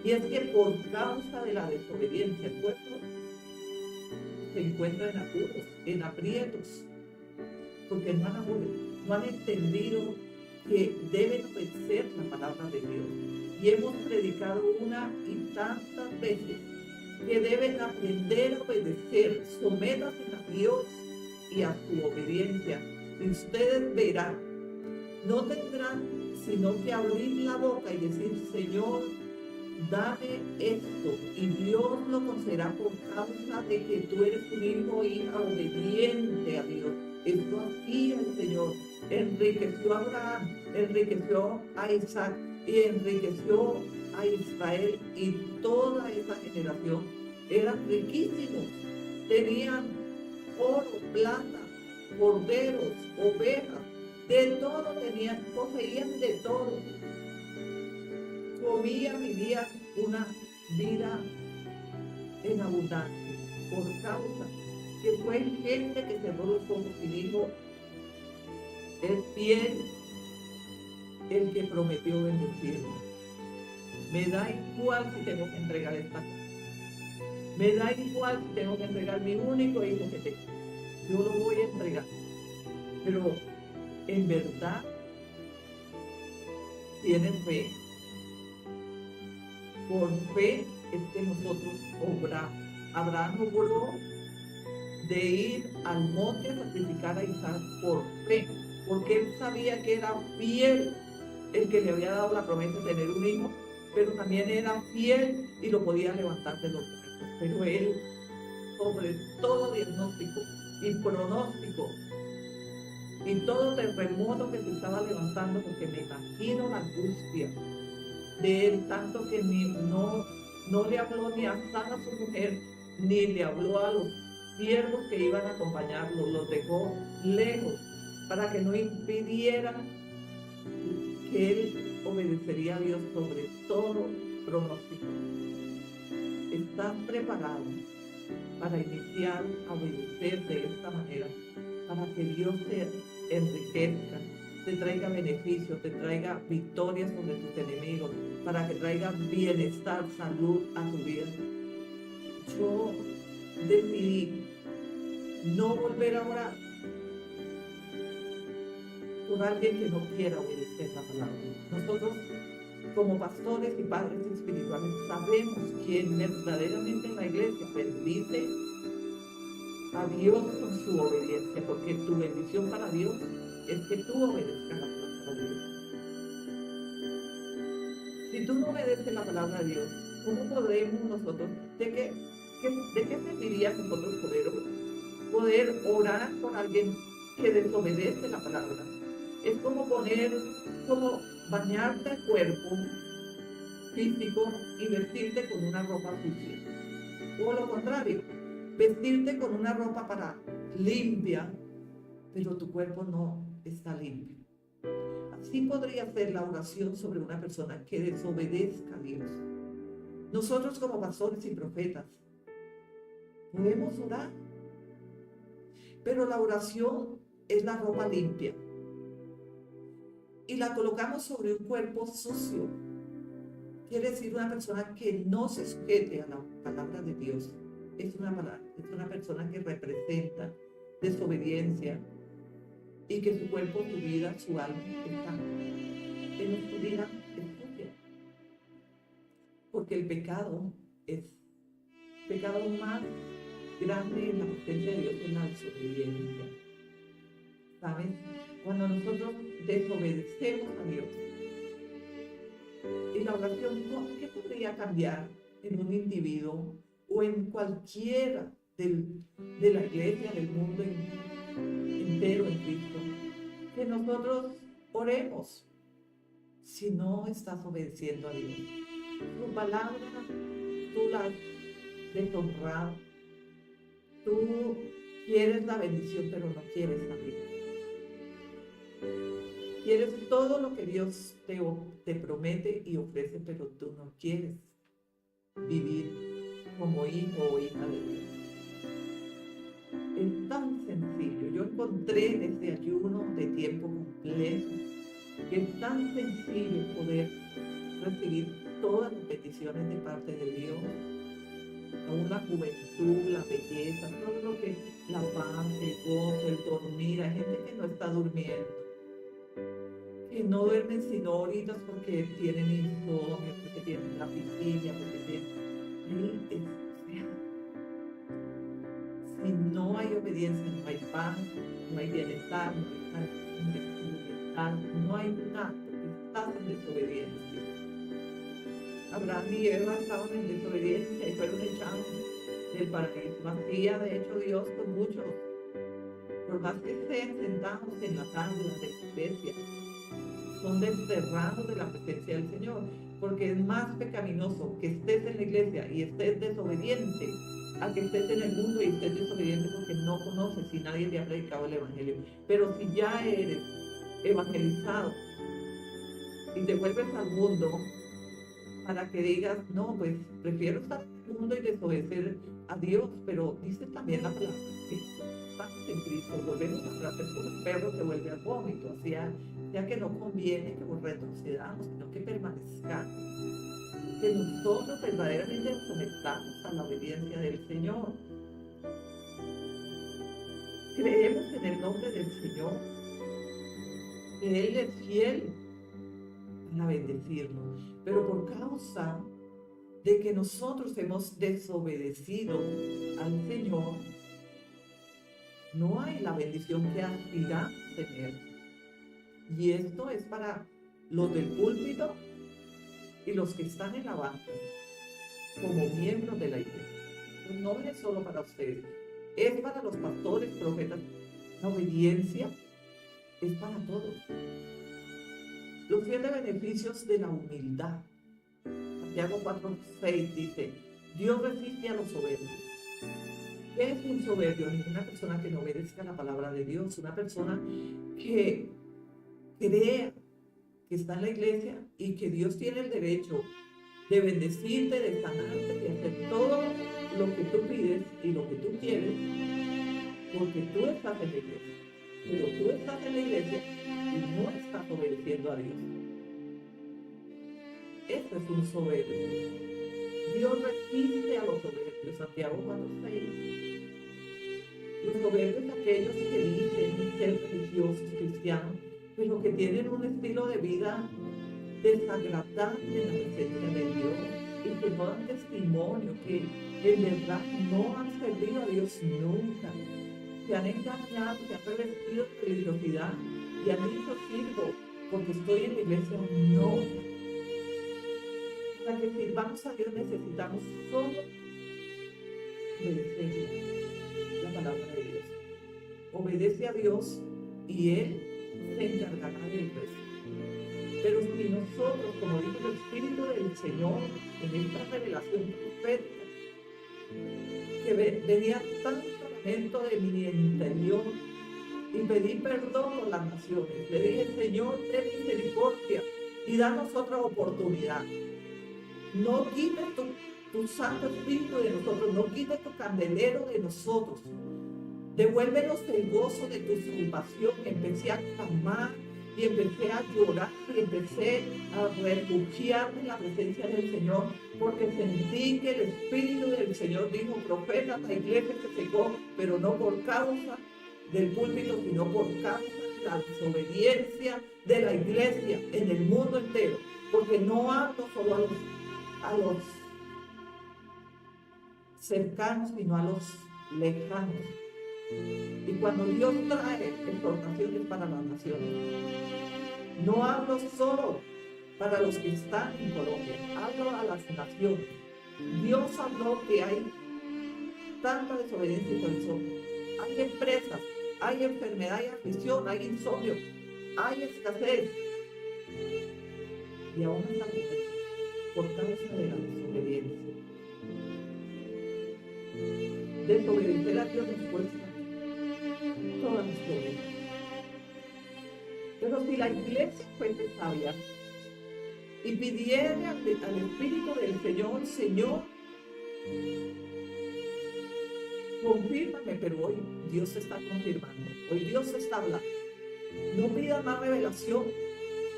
Y es que por causa de la desobediencia, el pueblo se encuentra en apuros, en aprietos, porque no han entendido que deben obedecer la palabra de Dios. Y hemos predicado una y tantas veces que deben aprender a obedecer. Sométanse a Dios y a su obediencia, y ustedes verán, no tendrán sino que abrir la boca y decir: Señor, dame esto, y Dios lo concederá por causa de que tú eres un hijo o hija obediente a Dios. Esto hacía el Señor. Enriqueció a Abraham, enriqueció a Isaac y enriqueció a Israel, y toda esa generación eran riquísimos. Tenían oro, plata, corderos, ovejas, de todo tenían, poseían de todo. Comían, vivían una vida en abundancia, por causa que fue gente que cerró los ojos y dijo: es fiel el que prometió bendecirme. Me da igual si tengo que entregar esta cosa. Me da igual si tengo que entregar mi único hijo que tengo. Yo lo voy a entregar. Pero en verdad tienen fe. Por fe es que nosotros obramos. Abraham obró de ir al monte a sacrificar a Isaac por fe, porque él sabía que era fiel el que le había dado la promesa de tener un hijo, pero también era fiel y lo podía levantar de los muertos. Pero él, sobre todo diagnóstico y pronóstico y todo terremoto que se estaba levantando, porque me imagino la angustia de él, tanto que no le habló ni a Sara, su mujer, ni le habló a los siervos que iban a acompañarlo, los dejó lejos para que no impidieran que él obedecería a Dios sobre todo pronóstico. ¿Estás preparado para iniciar a obedecer de esta manera? Para que Dios te enriquezca, te traiga beneficio, te traiga victoria sobre tus enemigos, para que traiga bienestar, salud a tu vida. Yo decidí no volver a orar por alguien que no quiera obedecer la palabra. Nosotros, como pastores y padres espirituales, sabemos quién verdaderamente en la iglesia bendice a Dios con su obediencia, porque tu bendición para Dios es que tú obedezcas la palabra de Dios. Si tú no obedeces la palabra de Dios, ¿cómo podremos nosotros, de qué serviría nosotros poder orar por alguien que desobedece la palabra? Es como bañarte el cuerpo físico y vestirte con una ropa sucia. O lo contrario, vestirte con una ropa limpia, pero tu cuerpo no está limpio. Así podría ser la oración sobre una persona que desobedezca a Dios. Nosotros como pastores y profetas podemos orar, pero la oración es la ropa limpia y la colocamos sobre un cuerpo sucio. Quiere decir una persona que no se sujete a la palabra de Dios. Es una persona que representa desobediencia y que su cuerpo, su vida, su alma está en oscuridad, es sucia. Porque el pecado más grande en la presencia de Dios es la desobediencia. ¿Sabes? Cuando nosotros desobedecemos a Dios, y la oración, ¿qué podría cambiar en un individuo o en cualquiera de la iglesia, del mundo entero en Cristo? Que nosotros oremos si no estás obedeciendo a Dios. Tu palabra, tú la has deshonrado. Tú quieres la bendición, pero no quieres la vida. Quieres todo lo que Dios te promete y ofrece, pero tú no quieres vivir como hijo o hija de Dios. Es tan sencillo. Yo encontré en este ayuno de tiempo completo que es tan sencillo poder recibir todas las peticiones de parte de Dios, aún la juventud, la belleza, todo lo que la paz, el gozo, el dormir. Hay gente que no está durmiendo, que no duermen sino horitas porque tienen insomnio, porque tienen la vigilia, porque tienen... Si no hay obediencia, no hay paz, no hay bienestar, no hay nada, porque estás en desobediencia. Abraham y Eva estaban en desobediencia y fueron echados del paraíso. Así ha hecho Dios con muchos. Por más que estén sentados en la tabla de especie, son desterrados de la presencia del Señor, porque es más pecaminoso que estés en la iglesia y estés desobediente a que estés en el mundo y estés desobediente porque no conoces y nadie te ha predicado el evangelio. Pero si ya eres evangelizado y te vuelves al mundo para que digas, no, pues prefiero estar en el mundo y desobedecer a Dios, pero dice también la palabra que estamos en Cristo, volvemos a tratar como el perro que vuelve al vómito, ya que no conviene que nos retrocedamos, sino que permanezcamos, que nosotros verdaderamente nos sometamos a la obediencia del Señor. Creemos en el nombre del Señor, que Él es fiel para bendecirnos, pero por causa de que nosotros hemos desobedecido al Señor, no hay la bendición que aspiramos a tener. Y esto es para los del púlpito y los que están en la banca, como miembros de la iglesia. No es solo para ustedes, es para los pastores, profetas. La obediencia es para todos. Los 7 beneficios de la humildad. Santiago 4:6 dice, Dios resiste a los soberbios. ¿Qué es un soberbio? Una persona que no obedezca la palabra de Dios, una persona que crea que está en la iglesia y que Dios tiene el derecho de bendecirte, de sanarte, de hacer todo lo que tú pides y lo que tú quieres, porque tú estás en la iglesia. Pero tú estás en la iglesia y no estás obedeciendo a Dios. Eso es un soberbio. Dios resiste a los soberbios. Santiago 4:6. Los soberbios aquellos que dicen ser religiosos, cristianos, pero que tienen un estilo de vida desagradable en la presencia de Dios y que no dan testimonio, que en verdad no han servido a Dios nunca. Se han engañado, se han revestido de religiosidad y han dicho sirvo porque estoy en la iglesia. No. Para que sirvamos a Dios necesitamos solo obedecer la palabra de Dios. Obedece a Dios y Él se encargará del resto. Pero si nosotros, como dice el Espíritu del Señor en esta revelación profética, que venía tanto lamento de mi interior y pedí perdón por las naciones, le dije, Señor, ten misericordia y danos otra oportunidad. No quites tu Santo Espíritu de nosotros, no quites tu candelero de nosotros. Devuélvenos el gozo de tu salvación. Empecé a clamar y empecé a llorar y empecé a refugiarme en la presencia del Señor, porque sentí que el Espíritu del Señor dijo, profeta, la iglesia se secó, pero no por causa del púlpito, sino por causa de la desobediencia de la iglesia en el mundo entero, porque no hablo solo a los cercanos, sino a los lejanos. Y cuando Dios trae exhortaciones para las naciones, no hablo solo para los que están en Colombia, hablo a las naciones. Dios habló que hay tanta desobediencia y corazón. Hay empresas, hay enfermedad, hay aflicción, hay insomnio, hay escasez. Y aún estamos por causa de la desobediencia. Desobedecer a Dios nos cuesta todas las cosas. Pero si la iglesia fuese sabia y pidiera al Espíritu del Señor, Señor, confírmame, pero hoy Dios está confirmando, hoy Dios está hablando. No pida más revelación,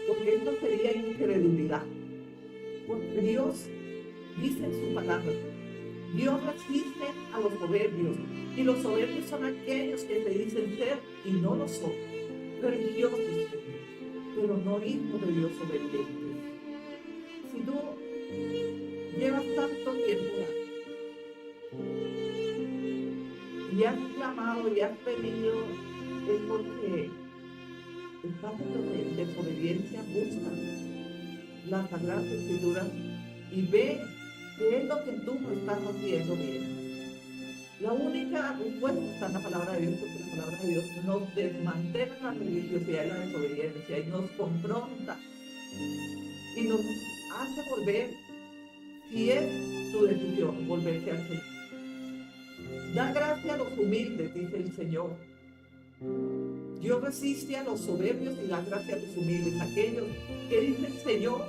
porque esto sería incredulidad. Porque Dios dice en su palabra, Dios resiste a los soberbios, y los soberbios son aquellos que se dicen ser y no lo son, religiosos, pero no hijos de Dios obedientes. Si tú llevas tanto tiempo y has clamado y has pedido, es porque estás en desobediencia. Busca las Sagradas Escrituras y ve qué es lo que tú no estás haciendo bien. La única respuesta está en la palabra de Dios, porque la palabra de Dios nos desmantela la religiosidad y la desobediencia y nos confronta y nos hace volver, si es tu decisión, volverse al Señor. Da gracia a los humildes, dice el Señor. Dios resiste a los soberbios y da gracia a los humildes, aquellos que dicen, Señor,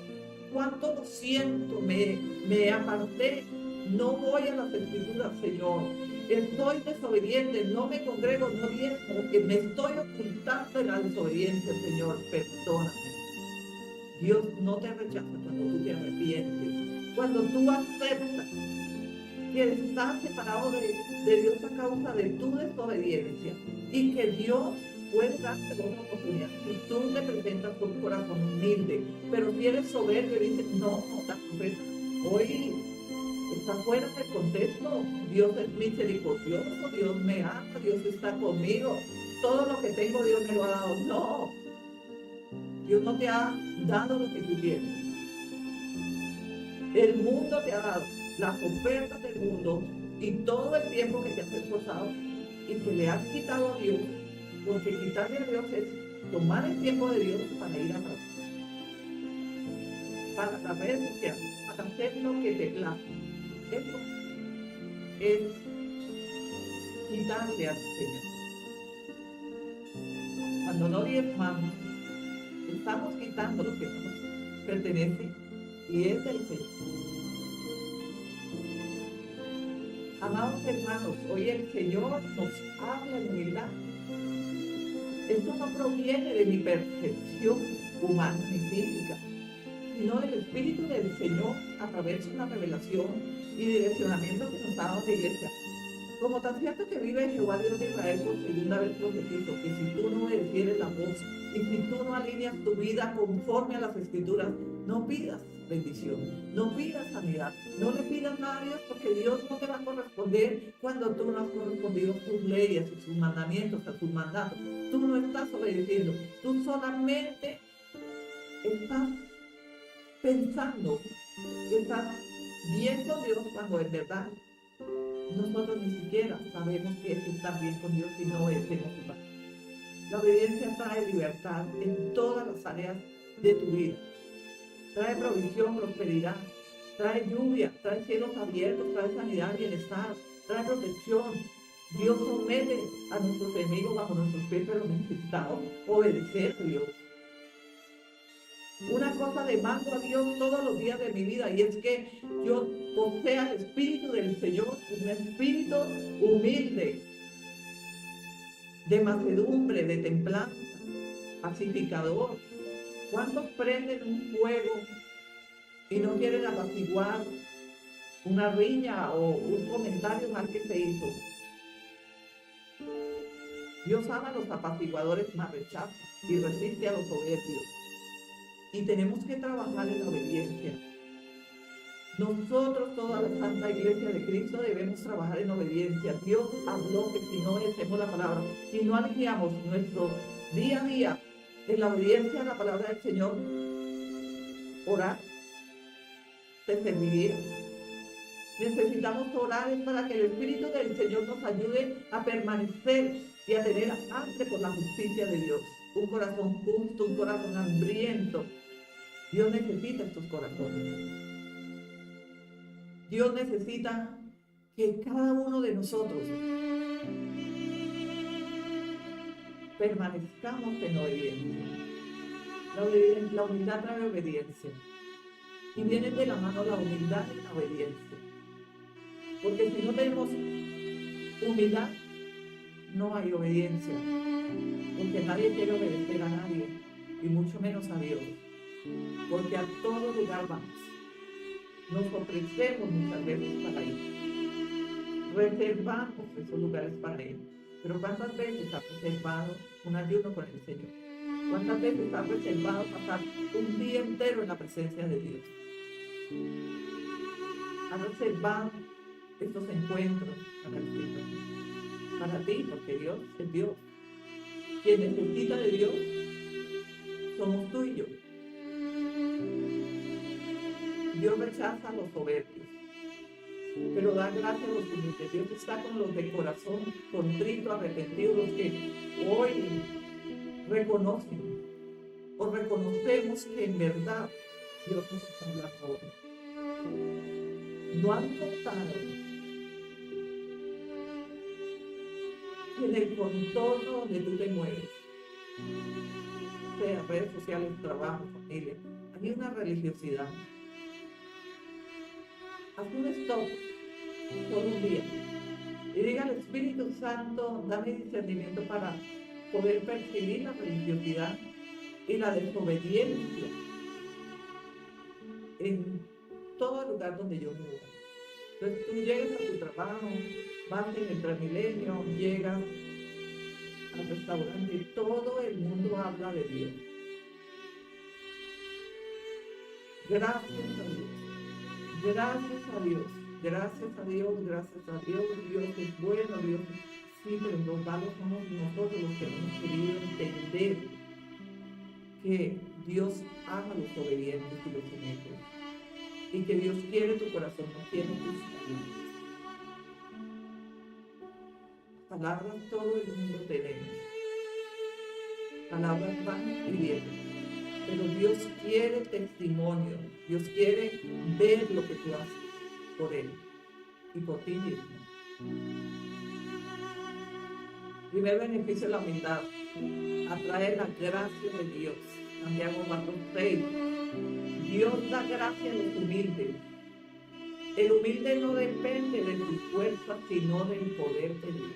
cuánto lo siento, me aparté, no voy a las Escrituras, Señor. Estoy desobediente, no me congrego, no diezmo, porque me estoy ocultando en la desobediencia, Señor, perdóname. Dios no te rechaza cuando tú te arrepientes, cuando tú aceptas que estás separado de Dios a causa de tu desobediencia y que Dios puede darte otra oportunidad. Si tú te presentas con un corazón humilde, pero si eres soberbio y dices, no, la profeta, hoy está fuera del contexto. Dios es misericordioso, Dios me ama, Dios está conmigo, todo lo que tengo Dios me lo ha dado. No, Dios no te ha dado lo que tú tienes. El mundo te ha dado las ofertas del mundo y todo el tiempo que te has esforzado y que le has quitado a Dios, porque quitarle a Dios es tomar el tiempo de Dios para ir a trabajar, para las redes sociales, para hacer lo que te place. Eso es quitarle al Señor. Cuando no diezmamos, estamos quitando lo que no nos pertenece y es del Señor. Amados hermanos, hoy el Señor nos habla en humildad. Esto no proviene de mi percepción humana ni física, sino del Espíritu del Señor a través de una revelación y direccionamiento que nos ha dado la iglesia. Como tan cierto que vive Jehová Dios de Israel por segunda vez profetizo, que si tú no obedecieres la voz y si tú no alineas tu vida conforme a las Escrituras, no pidas bendición, no pidas sanidad, no le pidas nada a Dios, porque Dios no te va a corresponder cuando tú no has correspondido a sus leyes, a sus mandamientos, a sus mandatos. Tú no estás obedeciendo, tú solamente estás pensando que estás bien con Dios cuando en verdad nosotros ni siquiera sabemos qué es estar bien con Dios si no obedecemos su palabra. La obediencia trae libertad en todas las áreas de tu vida. Trae provisión, prosperidad, trae lluvia, trae cielos abiertos, trae sanidad, bienestar, trae protección. Dios somete a nuestros enemigos bajo nuestros pies, pero necesitamos obedecer a Dios. Una cosa demando a Dios todos los días de mi vida, y es que yo posea el Espíritu del Señor, un espíritu humilde, de mansedumbre, de templanza, pacificador. ¿Cuántos prenden un fuego y no quieren apaciguar una riña o un comentario mal que se hizo? Dios ama a los apaciguadores, mas rechaza y resiste a los soberbios. Y tenemos que trabajar en la obediencia. Nosotros, toda la Santa Iglesia de Cristo, debemos trabajar en obediencia. Dios habló que si no obedecemos la palabra, si no alineamos nuestro día a día en la obediencia a la palabra del Señor, orar te serviría. Necesitamos orar para que el Espíritu del Señor nos ayude a permanecer y a tener hambre por la justicia de Dios. Un corazón justo, un corazón hambriento. Dios necesita estos corazones. Dios necesita que cada uno de nosotros permanezcamos en obediencia. La humildad trae obediencia. Y viene de la mano la humildad y la obediencia. Porque si no tenemos humildad, no hay obediencia. Porque nadie quiere obedecer a nadie, y mucho menos a Dios. Porque a todo lugar vamos. Nos ofrecemos muchas veces para ir. Reservamos esos lugares para ir. Pero ¿cuántas veces has reservado un ayuno con el Señor? ¿Cuántas veces has reservado pasar un día entero en la presencia de Dios? Has reservado estos encuentros para el Señor. Para ti, porque Dios es Dios. Quien necesita de Dios somos tú y yo. Dios rechaza a los soberbios, pero da gracia a los humildes. Dios está con los de corazón contrito, arrepentidos, los que hoy reconocen o reconocemos que en verdad Dios nos está hablando hoy. No han notado que en el contorno donde tú te mueves, sea redes sociales, trabajo, familia, hay una religiosidad. Haz un stop por un día y diga al Espíritu Santo, dame discernimiento para poder percibir la religiosidad y la desobediencia en todo el lugar donde yo vivo. Entonces tú llegas a tu trabajo, vas en el Transmilenio, llegas al restaurante y todo el mundo habla de Dios. Gracias a Dios. Gracias a Dios, gracias a Dios, gracias a Dios. Dios es bueno, Dios sí, pero los malos somos nosotros los que hemos querido entender que Dios ama a los obedientes y los honestos. Y que Dios quiere tu corazón, no quiere tus palabras. Palabras todo el mundo tenemos. Palabras van y vienen. Pero Dios quiere testimonio. Dios quiere ver lo que tú haces por Él y por ti mismo. Primer beneficio de la humildad. Atrae la gracia de Dios. Santiago 4:6. Dios da gracia a los humildes. El humilde no depende de sus fuerzas, sino del poder de Dios.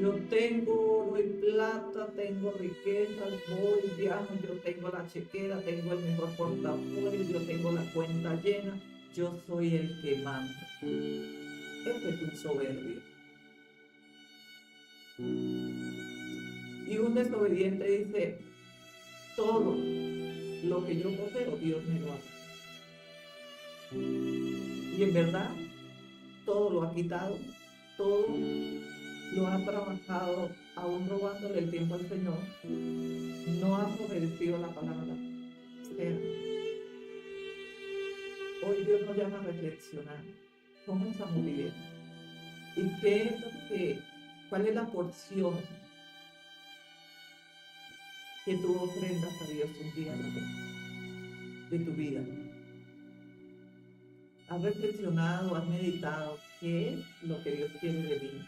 Yo tengo oro y plata, tengo riquezas, voy, viajo, yo tengo la chequera, tengo el mejor portafolio, yo tengo la cuenta llena, yo soy el que manda. Este es un soberbio. Y un desobediente dice, todo lo que yo poseo, Dios me lo ha dado. Y en verdad, todo lo ha quitado, todo lo ha trabajado, aún robándole el tiempo al Señor. No ha obedecido la palabra. Hoy Dios nos llama a reflexionar. ¿Cómo estamos viviendo? ¿Y qué es lo que, cuál es la porción que tú ofrendas a Dios un día de tu vida? ¿Has reflexionado, has meditado qué es lo que Dios quiere de mí?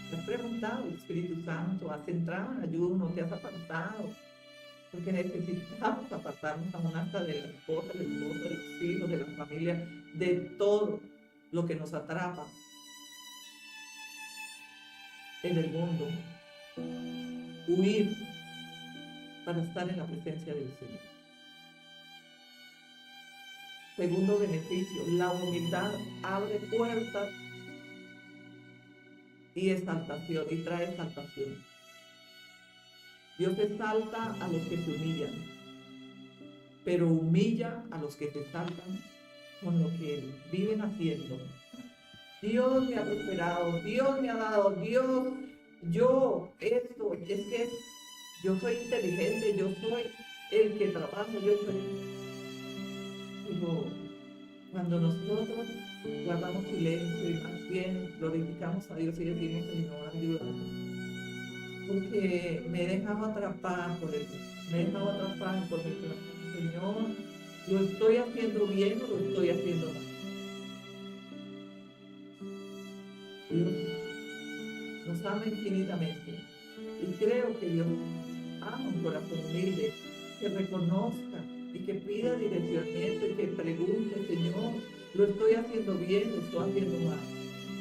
¿Te has preguntado, Espíritu Santo? ¿Has entrado en ayuno? ¿Te has apartado? Porque necesitamos apartarnos aún hasta de la esposa, del esposo, de los hijos, de la familia, de todo lo que nos atrapa en el mundo. Huir para estar en la presencia del Señor. Segundo beneficio, la humildad abre puertas y exaltación, y trae exaltación. Dios exalta a los que se humillan, pero humilla a los que se exaltan con lo que viven haciendo. Dios me ha prosperado, Dios me ha dado, Dios, yo, esto, es que yo soy inteligente, yo soy el que trabaja, yo soy... Pero cuando nosotros guardamos silencio y más bien glorificamos a Dios y decimos, Señor, ayúdame, porque me he dejado atrapar por el Señor, ¿lo estoy haciendo bien o lo estoy haciendo mal? Dios nos ama infinitamente y creo que Dios ama un corazón humilde que reconozca y que pida direccionamiento y que pregunte, Señor, ¿lo estoy haciendo bien, lo estoy haciendo mal?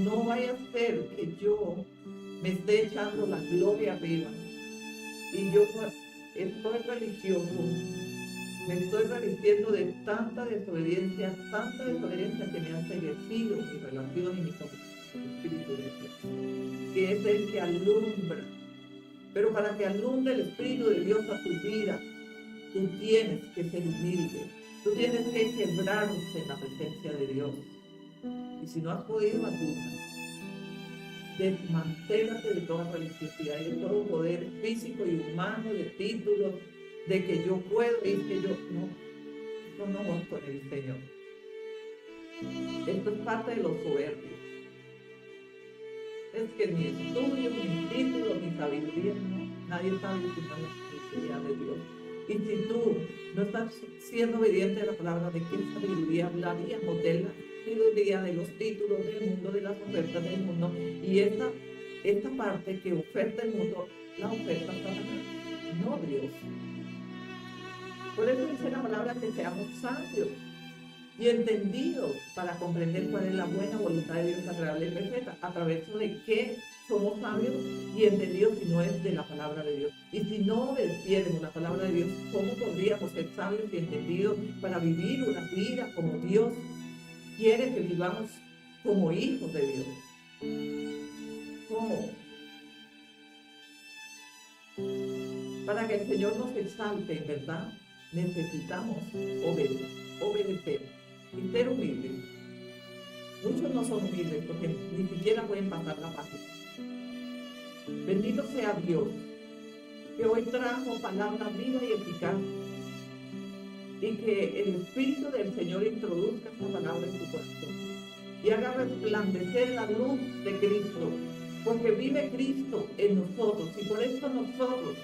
No vaya a ser que yo me esté echando la gloria arriba y yo estoy religioso, me estoy resistiendo de tanta desobediencia que me ha ceguecido mi relación y mi comunicación con el Espíritu de Dios, que es el que alumbra. Pero para que alumbre el Espíritu de Dios a tu vida, tú tienes que ser humilde, tú tienes que quebrarse en la presencia de Dios. Y si no has podido, ayuda. Desmantélate de toda religiosidad y de todo poder físico y humano, de títulos, de que yo puedo y es que yo no voy con el Señor. Esto es parte de los soberbios. Es que ni estudio, ni título, ni sabiduría, no. Nadie sabe sino la sabiduría de Dios. Y si tú no estás siendo obediente a la palabra, ¿de qué sabiduría hablaríamos? De la sabiduría de los títulos del mundo, de las ofertas del mundo. Y esta parte que oferta el mundo, la oferta Satanás, no Dios. Por eso dice la palabra que seamos sabios y entendidos para comprender cuál es la buena voluntad de Dios agradable y perfecta. ¿A través de qué somos sabios y entendidos si no es de la palabra de Dios? Y si no obedeciéramos la palabra de Dios, ¿cómo podríamos ser sabios y entendidos para vivir una vida como Dios quiere que vivamos, como hijos de Dios? ¿Cómo? Para que el Señor nos exalte, en verdad, necesitamos obedecer y ser humildes. Muchos no son humildes porque ni siquiera pueden pasar la página. Bendito sea Dios, que hoy trajo palabra viva y eficaz, y que el Espíritu del Señor introduzca esta palabra en tu corazón y haga resplandecer la luz de Cristo, porque vive Cristo en nosotros, y por eso nosotros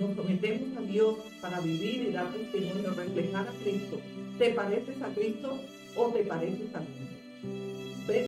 nos sometemos a Dios para vivir y dar testimonio, reflejar a Cristo. ¿Te pareces a Cristo o te pareces al mundo?